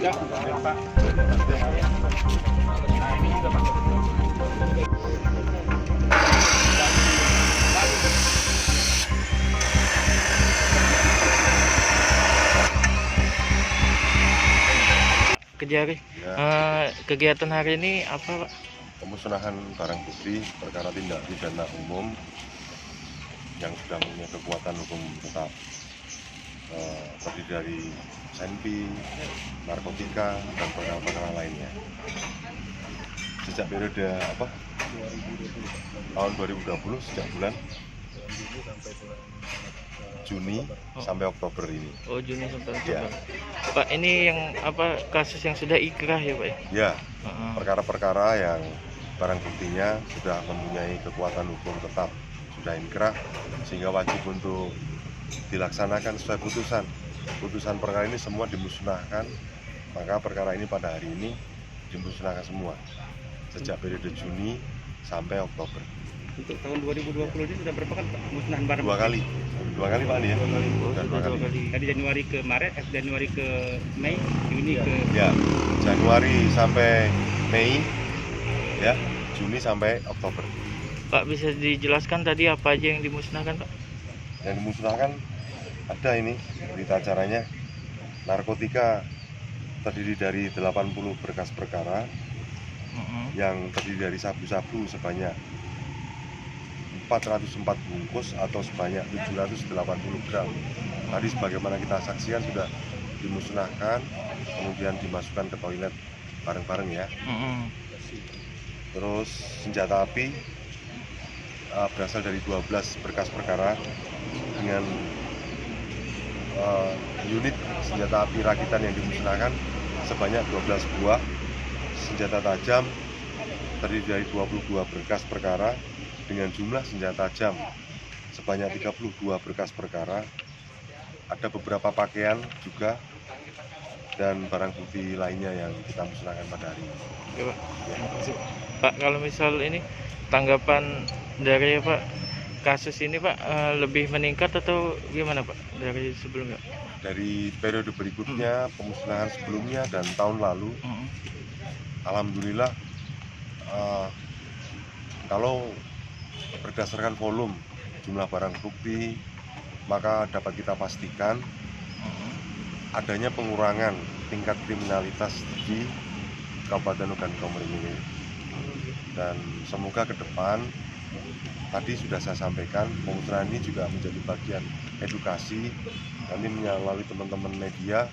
ini juga Pak. Kejari, kegiatan hari ini apa Pak? Pemusnahan barang bukti perkara tindak pidana umum yang sudah mempunyai kekuatan hukum tetap, terdiri dari senpi, narkotika, dan perkara-perkara lainnya. Sejak periode tahun 2020, sejak bulan Juni sampai Oktober ini. Oh, Juni sampai Ya. Oktober. Pak, ini yang kasus yang sudah ikrah ya Pak? Ya, perkara-perkara yang barang buktinya sudah mempunyai kekuatan hukum tetap, sudah inkrah, sehingga wajib untuk dilaksanakan sesuai putusan. Putusan perkara ini semua dimusnahkan, maka perkara ini pada hari ini dimusnahkan semua sejak periode Juni sampai Oktober. Untuk tahun 2020 ini sudah berapa kan pemusnahan barang? Dua kali Pak nih ya. Dua kali. Tadi Januari ke Maret, Januari ke Mei, Juni ke Ya, Januari sampai Mei, ya, Juni sampai Oktober. Pak, bisa dijelaskan tadi apa aja yang dimusnahkan Pak? Yang dimusnahkan ada ini berita acaranya. Narkotika terdiri dari 80 berkas perkara yang terdiri dari sabu-sabu sebanyak 404 bungkus atau sebanyak 780 gram. Tadi sebagaimana kita saksikan sudah dimusnahkan, kemudian dimasukkan ke toilet bareng-bareng ya. Terus senjata api berasal dari 12 berkas perkara dengan unit senjata api rakitan yang dimusnahkan sebanyak 12 buah. Senjata tajam terdiri dari 22 berkas perkara dengan jumlah senjata tajam sebanyak 32 berkas perkara. Ada beberapa pakaian juga dan barang bukti lainnya yang kita musnahkan pada hari ini. Oke, Pak. Ya. Pak, kalau misal ini tanggapan dari Pak kasus ini Pak, lebih meningkat atau gimana Pak dari sebelumnya? Dari periode berikutnya, pemusnahan sebelumnya dan tahun lalu, alhamdulillah kalau berdasarkan volume jumlah barang bukti, maka dapat kita pastikan adanya pengurangan tingkat kriminalitas di Kabupaten Ogan Komering ini. Dan semoga ke depan, tadi sudah saya sampaikan, pemusnahan ini juga menjadi bagian edukasi nanti melalui teman-teman media,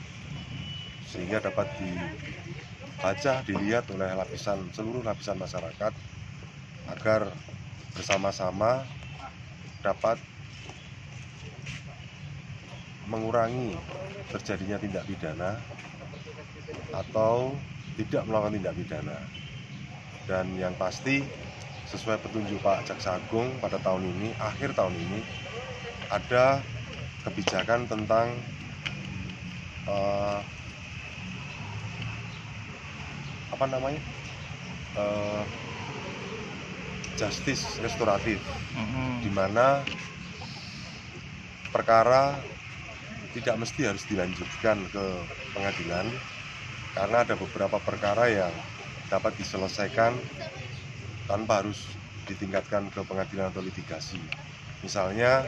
sehingga dapat dibaca, dilihat oleh seluruh lapisan masyarakat, agar bersama-sama dapat mengurangi terjadinya tindak pidana atau tidak melakukan tindak pidana. Dan yang pasti sesuai petunjuk Pak Jaksa Agung pada tahun ini, akhir tahun ini, ada kebijakan tentang justice restoratif, di mana perkara tidak mesti harus dilanjutkan ke pengadilan, karena ada beberapa perkara yang dapat diselesaikan tanpa harus ditingkatkan ke pengadilan atau litigasi. Misalnya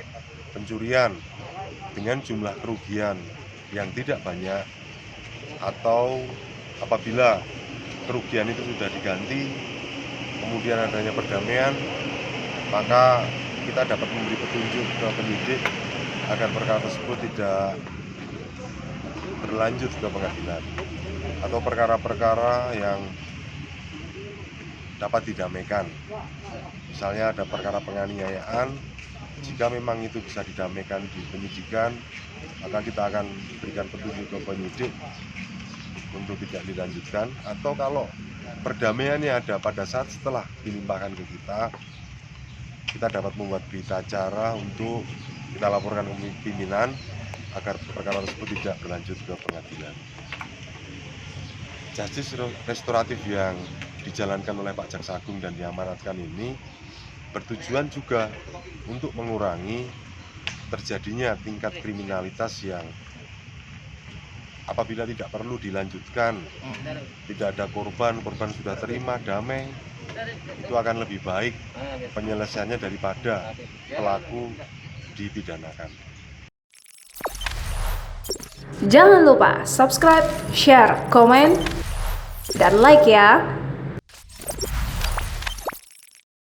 pencurian dengan jumlah kerugian yang tidak banyak, atau apabila kerugian itu sudah diganti, kemudian adanya perdamaian, maka kita dapat memberi petunjuk ke penyidik agar perkara tersebut tidak berlanjut ke pengadilan. Atau perkara-perkara yang dapat didamaikan, misalnya ada perkara penganiayaan, jika memang itu bisa didamaikan di penyidikan, maka kita akan berikan petunjuk ke penyidik untuk tidak dilanjutkan. Atau kalau perdamaiannya ada pada saat setelah dilimpahkan ke kita dapat membuat berita acara untuk kita laporkan ke pimpinan agar perkara tersebut tidak berlanjut ke pengadilan. Justice restoratif yang dijalankan oleh Pak Jaksa Agung dan diamanatkan ini bertujuan juga untuk mengurangi terjadinya tingkat kriminalitas yang apabila tidak perlu dilanjutkan, tidak ada korban sudah terima, damai, itu akan lebih baik penyelesaiannya daripada pelaku dipidanakan. Jangan lupa subscribe, share, komen, dan like ya.